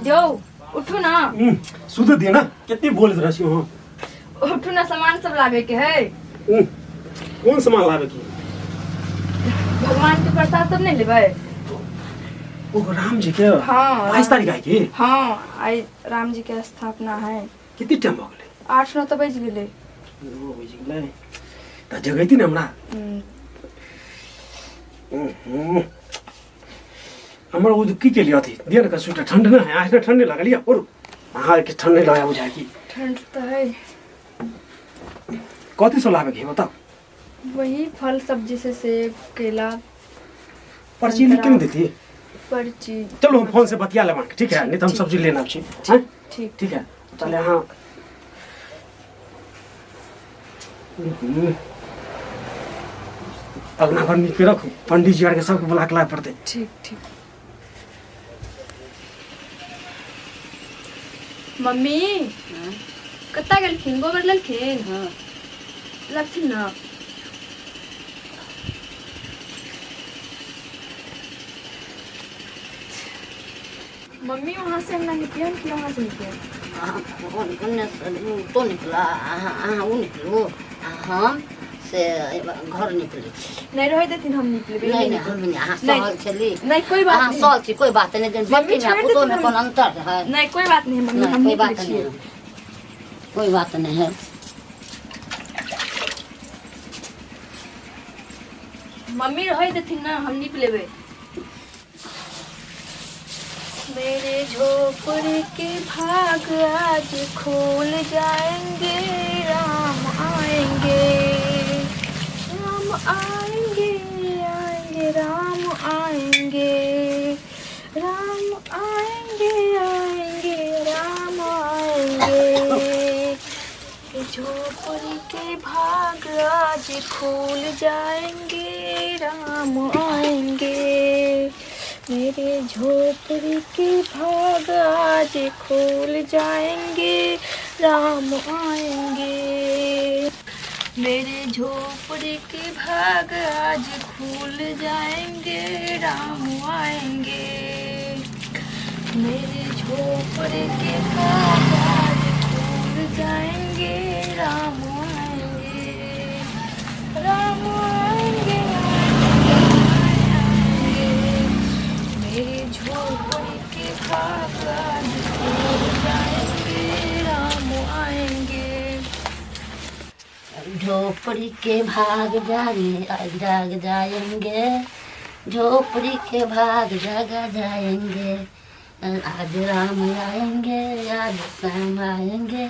जाओ उठू ना। सुध दिए ना कितनी बोल रही हो। उठू ना, सामान सब लावे के है। कौन सामान लावे की? भगवान के प्रसाद सब नहीं लेबे। ओ राम जी के। हाँ 22 तारीख है की? हाँ आई राम जी के स्थापना है। कितनी टाइम हो गए? 8-9 तो बज गेले। ओ बज गेले त जगैती न हमरा। हमरा वो की के लिए थी दिया ना स्वेटर ठंड ना है आज ना ठंड लगा लिया और हां के ठंड लगा बुझा की ठंड तो है। कथी सो लावे के बताओ। वही फल सब्जी से सेब केला। पर्ची लिख के नहीं देती? पर्ची चलो हम फोन से बतिया लेवा ठीक है नहीं तो हम सब्जी लेना छी। हां ठीक ठीक है चले। हां अगना भर निके रखो पंडित जी के सबको बुला के लाए पड़ते। ठीक ठीक। मम्मी कत्ता गेलखिन? गोबर लेलखिन? हाँ लगथिन ना। मम्मी वहाँ से हम ना निकले कि वहाँ से निकले? तो निकला वो निकलो हम से घर निकले। नहीं रह देथिन हम निकले। नहीं नहीं हम यहाँ सहल चली। नहीं कोई बात नहीं। सहल छी कोई बात नहीं। मम्मी में पुतो में कौन अंतर है? नहीं कोई बात नहीं मम्मी, हम कोई बात निकले नहीं कोई बात नहीं है। मम्मी रह देथिन ना हम निकलेबे। मेरे झोपड़ी के भाग आज खुल जाएंगे, राम आएंगे, राम आएंगे, आएंगे राम आएंगे, राम आएंगे, आएंगे राम आएंगे। झोपड़ी के भाग आज खुल जाएंगे, राम आएंगे। मेरे झोपड़ी के भाग आज खुल जाएंगे, राम आएंगे। मेरे झोपड़ी के भाग आज खुल जाएंगे, राम आएंगे। मेरे झोपड़ी के भाग आज खुल जाएंगे, राम आएंगे, राम आएंगे, मेरे झोपड़ी के भाग आज खुल जाएंगे, राम आएंगे। झोपड़ी के भाग जाग जाएंगे, झोपड़ी के भाग जाग जाएंगे। आज राम आएंगे, आज श्याम आएंगे,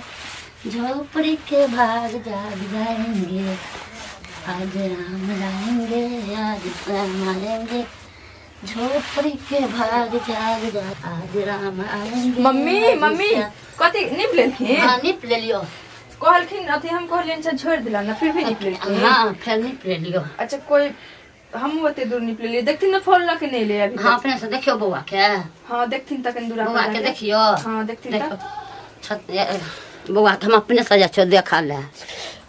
झोपड़ी के भाग जाग जाएंगे। आज राम आएंगे, आज श्याम आएंगे, झोपड़ी के भाग जाग जा। आज राम आएंगे। मम्मी मम्मी कथी निप लेलखिन? हाँ निप ले लियो। कहलखिन अथी हम कहलियन से छोड़ दिला ना फिर भी निप लेलखिन। हाँ फिर निप ले लियो। अच्छा कोई हम ओते दूर निप ले लिए देखथिन ना फल लके नहीं ले अभी। हाँ अपने से देखियो बउआ के। हाँ देखथिन तक दूर बउआ के देखियो। हाँ देखथिन तक छत बउआ हम अपने से जा देखा ले।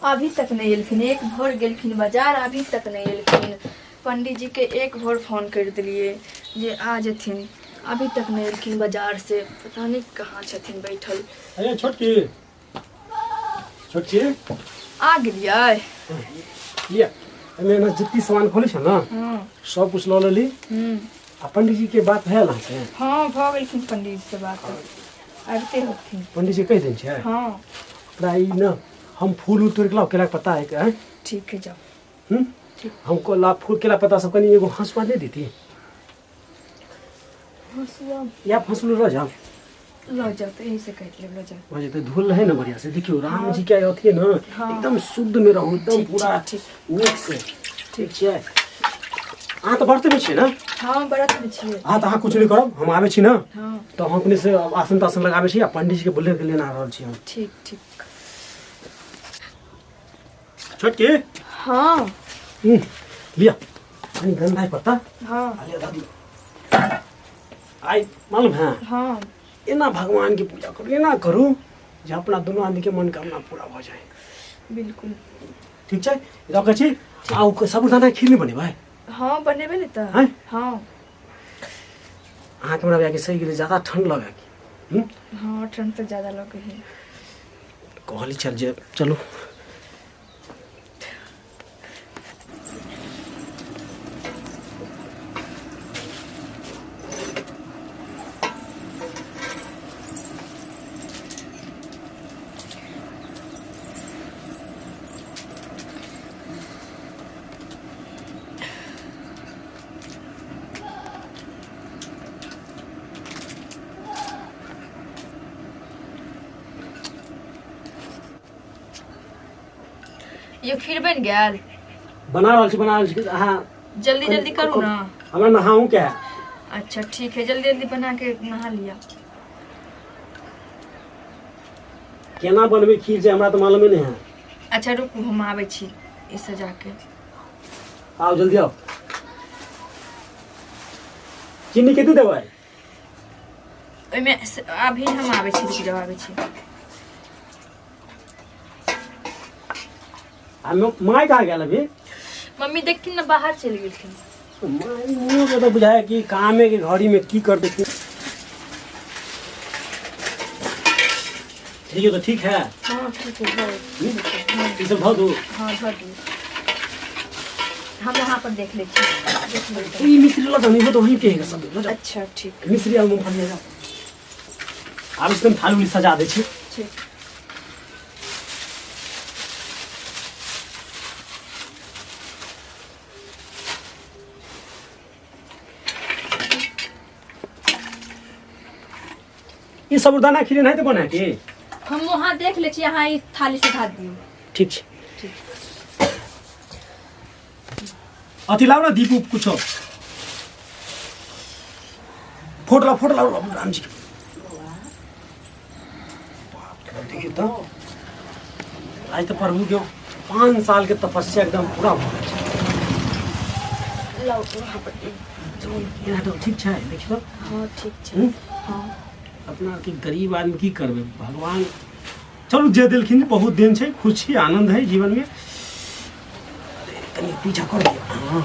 अभी तक नहीं एलखिन, एक भोर गेलखिन बाजार अभी तक नहीं एलखिन। पंडित जी के एक भोर फोन कर दिलिए जे आ जथिन, अभी तक नहीं एलखिन बाजार से। पता नहीं कहाँ छथिन बैठल। अरे छोटकी छोटकी आ गेलियै। ये मैं ना जितनी सामान खोले छ ना सब कुछ ल लेली। आ पंडित जी के बात है ना से? हाँ भ गेलखिन पंडित जी से बात आते होथिन। पंडित जी कह देन छै? हाँ प्राय ना हम फूल तोड़ के लाओ केला के पत्ता है क्या? ठीक है जाओ। ठीक। हमको ला फूल केला पत्ता सब कनी एगो हंसुआ दे देती। हंसुआ या फसलू रह जा लो जाओ तो यही से कह ले लो जाओ। वजह तो धुल है ना बढ़िया से। देखियो राम जी क्या होती है ना एकदम शुद्ध में रहो एकदम पूरा नीक से। ठीक छै? आ तो बर्तन में छै ना? हाँ बरत में छियै। हाँ तो हाँ कुछ नहीं करब हम आवे छी ना। हाँ तो हम अपने से आसन तासन लगावे छी आ पंडित जी के बोले के लेना रहल छी हम। ठीक ठीक। छोटकी हाँ लिया पानी गंदा है पत्ता। हाँ लिया दादी आई मालूम है हाँ एना भगवान की पूजा करू एना करू जे अपना दोनों आदमी के मनोकामना पूरा हो जाए। बिल्कुल ठीक छै? रखै छी। आ साबुदाना खीर नहीं बने भाई? हाँ बनेबे नहीं तो। हैं? हाँ अहाँ के हमरा के सही गेले ज्यादा ठंड लगे हाँ ठंड तो ज़्यादा लगे है। कहली चल जे चलो ये खीर बन गया। बना रहल छी हाँ जल्दी जल्दी करूँ ना। हमरा नहाऊं क्या है? अच्छा ठीक है, जल्दी जल्दी बना के नहा लिया। केना बनबे खीर से हमरा तो मालूम ही नहीं है। अच्छा रुकू हम आबै छी ई सजा के। आओ जल्दी आओ। चीनी कितनी देबै? ओइमे अभी हम आबै छी, रुक जाओ आबै छी। माय कहाँ गेल अभी? मम्मी देखती ना बाहर चली गई थी। माय मुँह के तो बुझाया कि कामे के घड़ी में की कर देती। ठीक तो ठीक है। हाँ ठीक है ये सब धो दो। हाँ धो दो। हम वहाँ पर देख लेते हैं। ये मिस्त्री ला तो नहीं हो तो वहीं कहेगा सब। अच्छा ठीक। मिस्त्री आ मुंह फलिएगा। अब इसमें थाली सजा दे छी। ठीक। ये साबूदाना खीर नहीं तो बना के हम वहाँ देख ले छी, यहाँ इस थाली से ढाल दियो। ठीक है। अथी लाओ ना दीप कुछ फोट लाओ राम जी। देखिए तो आज तो प्रभु के 5 साल के तपस्या एकदम पूरा हो लाओ वहाँ पर गया तो ठीक है। देखिए तो हाँ ठीक है। हाँ अपना के गरीब आदमी की करबे भगवान चलो जे दिलखिन बहुत दिन से खुशी आनंद है जीवन में। तनी पीछा कर दिया। हाँ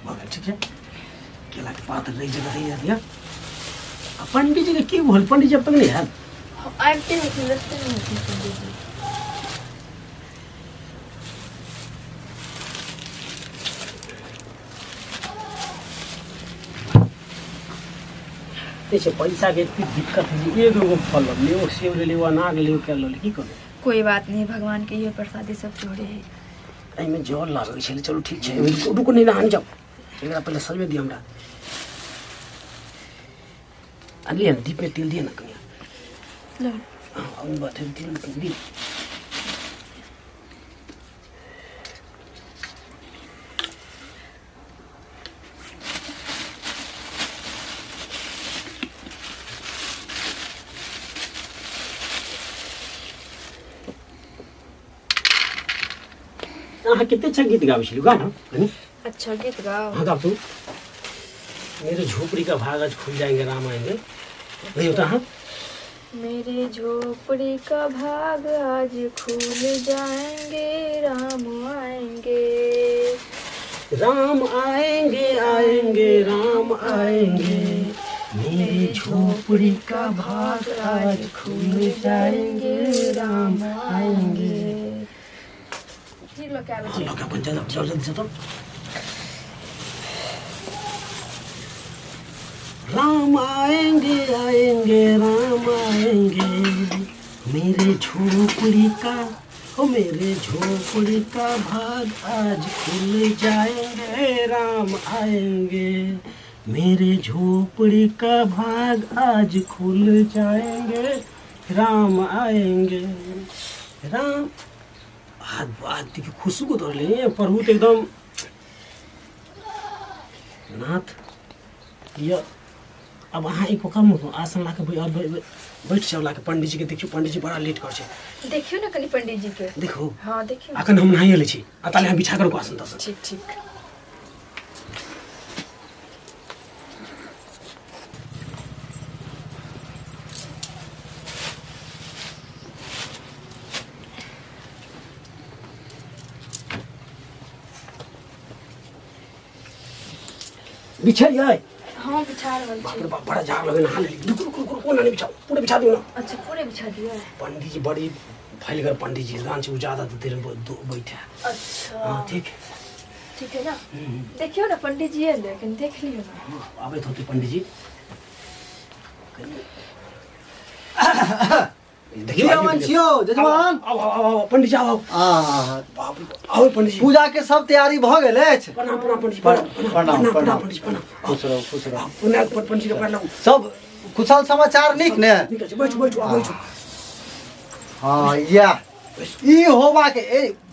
बगल ठीक है। केला के पात रही जगह रही दिया। पंडित जी के की बोल पंडित जी अब तक नहीं है। आते हैं रास्ते में पंडित जी। ऐसे पैसा के इतनी दिक्कत है। एक एगो फल ले ओ सेव ले ओ अनार ले के ले की करो। कोई बात नहीं, भगवान के ये प्रसादी सब जोड़े है। आई में जोर लागे छै। चलो ठीक है। रुको नहीं नहान जाओ। एकरा पहले सजवे दिया हमरा। अलिए दीप में तेल दिए ना कनिया। लो हां बात है तेल दी। हाँ कितने अच्छा गीत गावे छी गा ना। अच्छा गीत गाओ। हाँ गा तू। मेरे झोपड़ी का भाग आज खुल जाएंगे राम आएंगे। नहीं होता। हाँ मेरे झोपड़ी का भाग आज खुल जाएंगे, राम आएंगे। राम आएंगे आएंगे राम आएंगे। मेरी झोपड़ी का भाग आज खुल जाएंगे, राम आएंगे। फिर लो क्या लोग का बन जाओ जल्दी से तो। राम आएंगे आएंगे राम आएंगे। मेरे झोपड़ी का मेरे झोपड़ी का भाग आज खुल जाएंगे, राम आएंगे। मेरे झोपड़ी का भाग आज खुल जाएंगे, राम आएंगे। राम आज देखिए खुशबू तो ले प्रभु तो एकदम नाथ ये। अब अहाँ एक काम आसन ला के बैठ जाओ ला के। पंडित जी के देखियो पंडित जी बड़ा लेट कर छे। देखियो ना कनी पंडित जी के। देखो हाँ देखियो। अखन हम नहाइए ले छी आ ताले हम बिछा कर को आसन दस। ठीक ठीक। बिछाइए हाँ बिछा रहल बाप छी। रे बाप बड़ा जाग लगे ना हाल रुक रुक रुक कोना नहीं बिछाओ पूरे बिछा दियो ना अच्छा पूरे बिछा दिया। पंडित जी बड़ी फैल कर पंडित जी गांच ज्यादा देर बैठे अच्छा हाँ ठीक है ठीक है ना। देखियो ना पंडित जी है लेकिन देख लियो ना। आबे होते पंडित जी देखिए वंशियो जजमान आओ आओ आओ पंडित जी आओ बाप रे आओ पंडित जी पूजा के सब तैयारी भ गेल अछि। प्रणाम प्रणाम पंडित जी प्रणाम प्रणाम पंडित जी प्रणाम खुश रहो खुश रहो। पुण्य पंडित जी के प्रणाम सब कुशल समाचार नीक ने? ठीक है बैठो बैठो बैठो हाँ या ई होबा के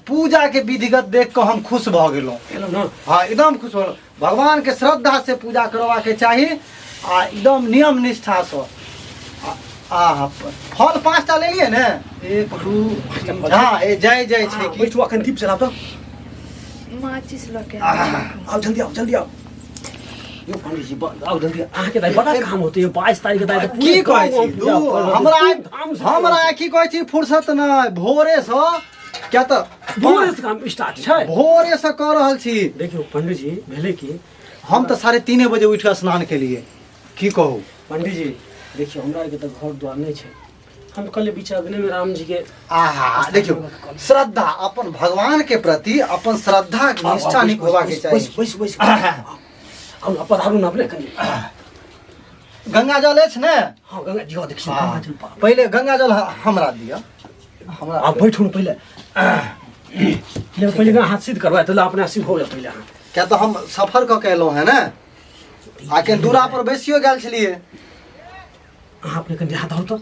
पूजा के विधिगत देख के हम खुश भ गेलहुं। हेलो ना हाँ एकदम खुश हो। भगवान के श्रद्धा से पूजा करवा के चाही आ एकदम नियम निष्ठा से। फल 5टा ले लिए ने 1 2 हाँ जय जय छे की बैठो अखन दीप जलाओ तो माचिस लगे। आओ जल्दी आओ यो पंडित जी आओ जल्दी अहाँ के दाई बड़ा काम होते है 22 तारीख के दाई तो की कहै छी हमरा की कहै छी फुर्सत न भोरे से क्या तो भोरे से काम स्टार्ट छै भोरे से कर रहल छी। देखियो पंडित जी भेले की हम तो 3:30 बजे उठ के स्नान के लिए की कहू पंडित जी देखियो हमरा के तो घर द्वार नहीं छै हम कल बीच अग्नि में राम जी के आहा देखियो श्रद्धा अपन भगवान के प्रति अपन श्रद्धा निष्ठा नहीं होबा के चाहिए। बस हम अपन हारून अपने कनी गंगा जल अछि ने? हां गंगा जी देखियो हाँ, गंगा जल पहले गंगा जल हमरा दिया हमरा आप बैठो न पहले ले पहले का हाथ सीध करवा तो अपने सीध हो जा पहले हां क्या तो हम सफर क के एलहुं है ना आके दूरा पर बैसियो गेल छलिए अहाँ अपने कनी हाथ हो तो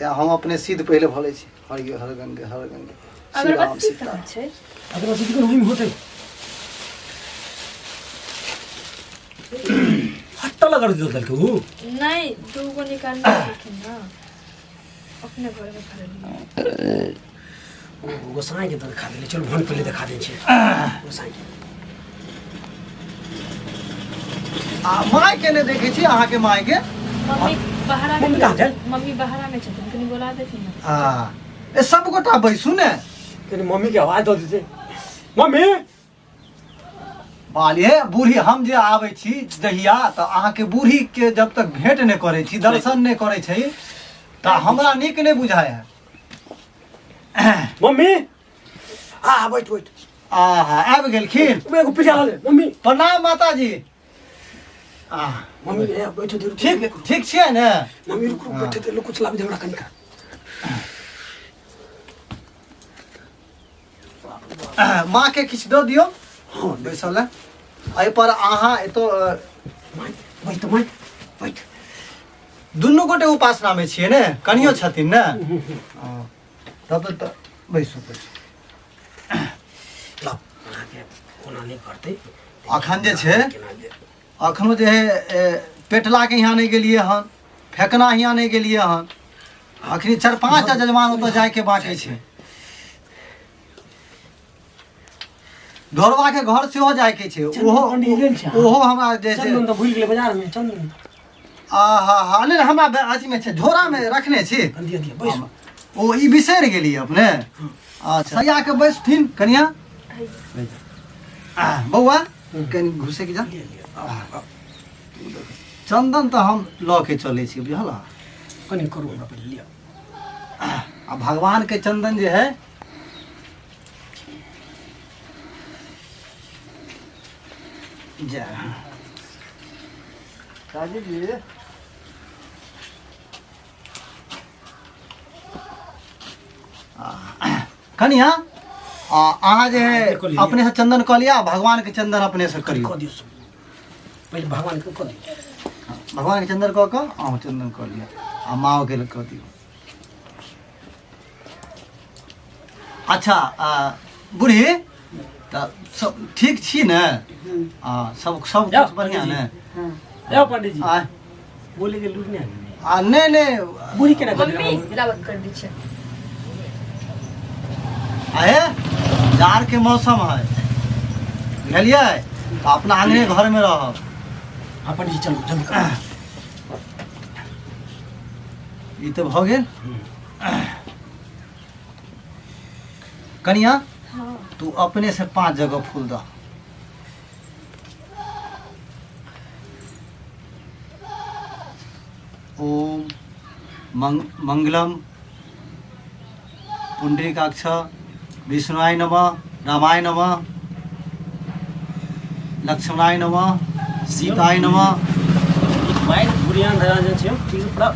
हम अपने सीध पहले भले छी हर गंगे श्री राम अगरबत्ती सीता। कहाँ छै? अगर जी के नहीं होते हट्टा लगा दे दल के नहीं दूगो निकालना लेकिन ना अपने घर में खा लिया। गोसाई के दिखा दे चलो भन पहले दिखा दे छे गोसाई के माय के ने देखे छी अहाँ के माय के मम्मी बहरा मम्मी कहाँ छै? मम्मी बहरा में छथिन कनी बोला देथिन ना। ए सब गोटा बैसू ने कनी मम्मी के आवाज दे देते मम्मी बालिए बूढ़ी हम जे आवे छी जहिया तो अहाँ के बूढ़ी के जब तक भेंट ने करे छी दर्शन ने करे छी तो हमरा नीक ने बुझाय है। मम्मी आ बैठ बैठ आहा आबि गेलखिन। एगो पिठा ले मम्मी प्रणाम माता जी। मम्मी ए बैठो दे ठीक ठीक छियै ने? मम्मी रुक बैठे दे लो कुछ लाभ देवड़ा कनी का माँ के किछु दऽ दियौ बैसल है एहि पर अहाँ एतो बैठ तो बैठ दुनू गोटे उपासना में छियै ने? कनियो छथिन ने? तब तऽ बैसू बैसू। ला आके कोना नहीं करते अखन जे छै अखनो जे है पेटला के यहाँ नहीं गेलिए हन फेकना यहाँ नहीं गेलिए हन अखनी 4-5 टा जजमान ओतऽ जाय के बाकी छै। धोरवा के घर सेहो जाय के छै ओहो हमरा जैसे चंदन तो भूल गेले बाजार में चंदन आहा नहीं हमरा अथी में छै झोरा में रखने छी दिया दिया बैस ओ ई बिसरि गेलिए अपने। अच्छा सैया के बैसथिन कनिया बौआ कनि घुसे के जा चंदन तो हम लऽ के चले छी बुझल कनी करू हमरा पहले लिया आ भगवान के चंदन जे है जय काजी जी कनिया अहाँ जे है अपने से चंदन कऽ लिया भगवान के चंदन अपने से करियो। कह दियो पहले भगवान को कह दियो भगवान के चंदन कऽ कऽ अहाँ चंदन कऽ लिया आ माँ के कऽ दियो। अच्छा बूढ़ी तऽ सब ठीक छी ने? सब कुछ बढ़िया ने? ए पंडित जी आ बोले के लूट नहीं नहीं नहीं बुरी केना कर मम्मी रावत कर दी छै। आए जाड़ के मौसम है बुझलिए अपना आंगने घर में रह। हां पंडित जी चलो जल्दी कर ई तो भ गेल। कनिया हाँ तू अपने से 5 जगह फूल दह ओम मंगलम पुंडरीकाक्ष विष्णुआय नमः रामाय नमः लक्ष्मणाय नमः सीताय नमः बाइक बुढ़िया धरा जाइ छै ठीक छै पूरा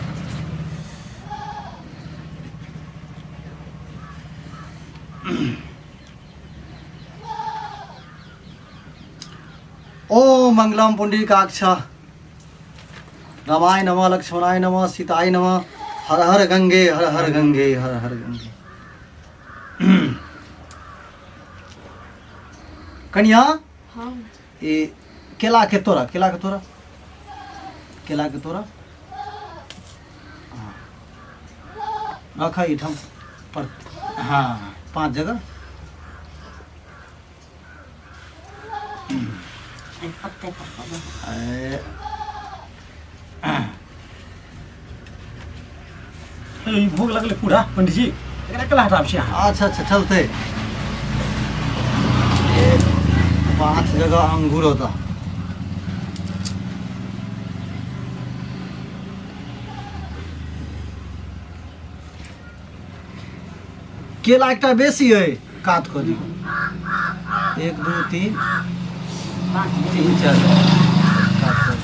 ओम मंगलम पुंडरीकाक्ष रामाय नमः लक्ष्मणाय नमः सीताय नमः हर हर गंगे हर हर गंगे हर हर गंगे। कन्या हाँ ये केला के तोरा हाँ। रखा इठम पर हाँ 5 जगह ई भोग लगले पूरा पंडित जी एकरा कला हटाब छै अहाँ अच्छा चलते 5 जगह अंगूर होता केला एकटा बेसी है काट कर दी 1 2 3 4 काट कर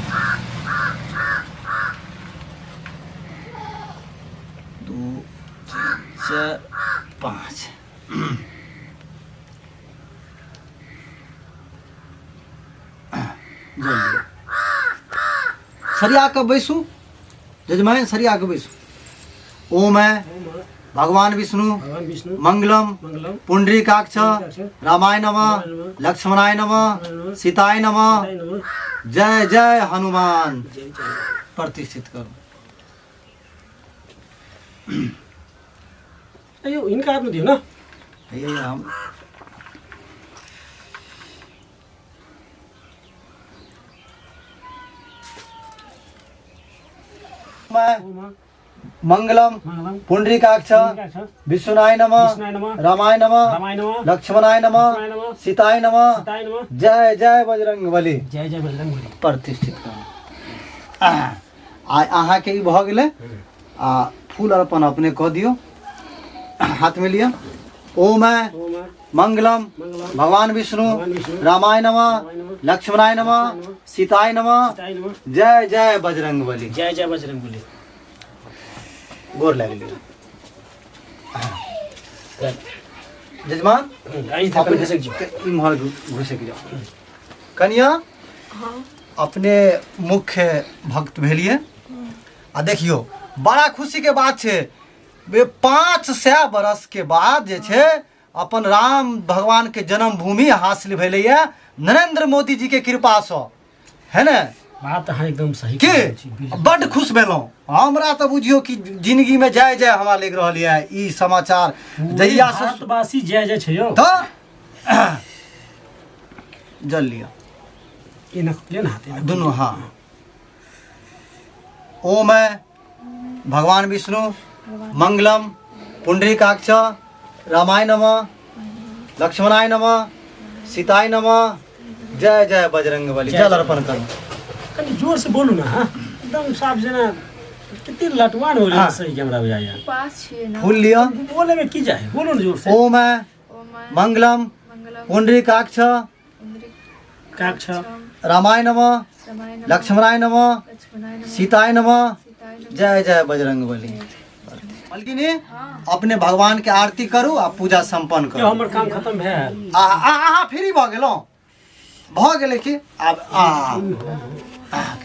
2 3 4 5 जल्दी सरिया के बैसू जजमान सरिया के बैसू ओम है भगवान विष्णु भगवान विष्णु मंगलम मंगलम पुंडरीकाक्ष रामाय नमः लक्ष्मणाय नमः सीताय नमः सीताय नमः जय जय हनुमान जय जय प्रतिष्ठित करो। अयो इनका हाथ में दियो ना ये हम ओम मंगलम मंगलम पुंडरीकाक्ष विष्णुनाय नमः विष्णुनाय नमः रामाय नमः रामाय नमः लक्ष्मणाय नमः लक्ष्मणाय नमः सीताय नमः सीताय नमः जय जय बजरंग बली जय जय बजरंग बली प्रतिष्ठित करू। अहाँ के ई भ गेलै आ फूल अर्पण अपने कऽ दियौ हाथ में लिया ओम है ओम मंगलम मंगलम भगवान विष्णु भगवान विष्णु रामाय नमः रामाय नमः लक्ष्मणाय नमः सीताय नमः सीताय नमः जय जय बजरंग बली जय जय बजरंग बली गोर लग लिया जजमान आई था अपने घसक जी इम्हर घुसे के जाओ कन्या हाँ अपने मुख्य भक्त भेलिए आ देखियो बड़ा खुशी के बात छे वे 500 बरस के बाद जे छे अपन राम भगवान के जन्मभूमि हासिल भेले ये नरेंद्र मोदी जी के कृपा से है ना बात अहाँ एकदम सही के कहै छी, बिल्कुल। बड खुश भेलौं हमरा तो बुझियो कि जिंदगी में जय जय हमरा लग रहल ये ई समाचार जहिया से भारतवासी जय जय छै यौ तो जल लिया ई न लेन हाथे दोनों हाँ ओम है भगवान विष्णु मंगलम पुंडरीकाक्ष रामाय नमः लक्ष्मणाय नमः सीताय नमः जय जय बजरंग बली जय जल जय अर्पण करो कनी जोर से बोलू ना हाँ एकदम साफ जेना कितनी लटवान हो रही हाँ। सही कैमरा बुझाइया पास छिए ना फूल लिया बोले में की जाए बोलो ना जोर से ओम है ओम मंगलम मंगलम पुंडरीकाक्ष काक्ष रामाय नमः रामाय नमः लक्ष्मणाय नमः लक्ष्मणाय नमः सीताय नमः सीताय नमः जय जय बजरंग बली मलकिनी हाँ अपने भगवान के आरती करू आ पूजा संपन्न यो करू हमर काम खत्म भेल अहाँ फ्री भऽ गेलहुँ भऽ गेलै कि आब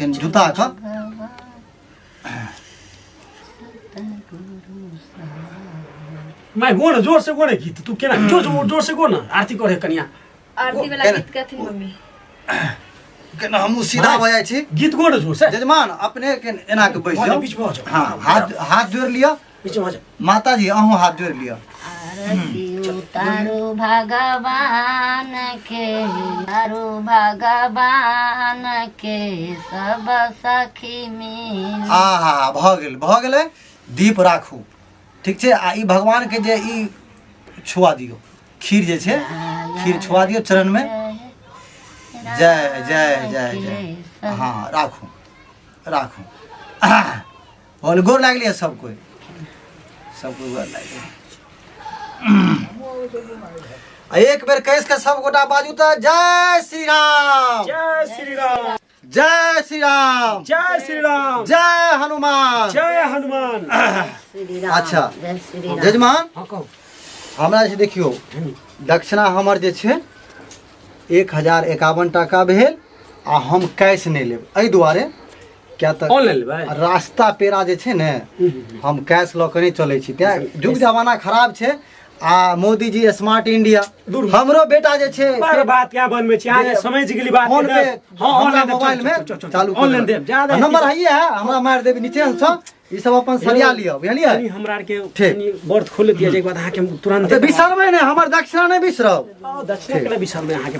जूता कऽ मैं गो ना जोर से गो ना गीत तू केना जोर से गो ना आरती करे कनिया आरती वाला गीत कहथिन मम्मी केना हमहूँ सीधा भऽ जाइ छी गीत गो ना जोर से जजमान अपने के एना के बैस जाउ बीच में हो जाओ हाँ हाथ जोड़ लिअ बीच में हो जाओ माता जी अहूँ हाथ जोड़ लिअ आरती उतारू भगवान के उतारू भगवान के सब सखी मिल आहा भऽ गेलै दीप राखू ठीक छै आ ई भगवान के जे ई छुआ दियौ खीर जे छै खीर छुआ दियौ चरण में जय जय जय जय हाँ राखू राखू और गोर लाग लिया सब कोई गोर लाग लिया। एक बेर कैस के सब गोटा बाजू तो जय श्री राम, जय श्री राम, जय श्री राम, जय श्री राम, जय हनुमान, जय हनुमान। श्री राम, अच्छा जय श्री राम। जजमान हाँ कहू। हमरा जे देखियो दक्षिणा हमर जे छै 1051 टाका भेल आ हम कैश नहीं लेब एहि दुआरे क्या तऽ ऑनलाइन लेबै। रास्ता पेरा जे छै ने हम कैश लऽ के नहीं चलै छी तें युग जमाना खराब छै आ मोदी जी स्मार्ट इंडिया हमरो बेटा जे छै बार बात क्या बन में छी आगे समझ गेली बात फोन पे हां ऑनलाइन मोबाइल में चालू ऑनलाइन देब ज्यादा नंबर है हमरा मार देबी नीचे से ई सब अपन सरिया लियो बुझलियै। तनी हमरा आर के तनी बर्थ खोल दिया जाय के बाद अहाँ के तुरंत बिसरबै ने हमर दक्षिणा नहीं बिसरब। दक्षिणा के बिसरबै अहाँ के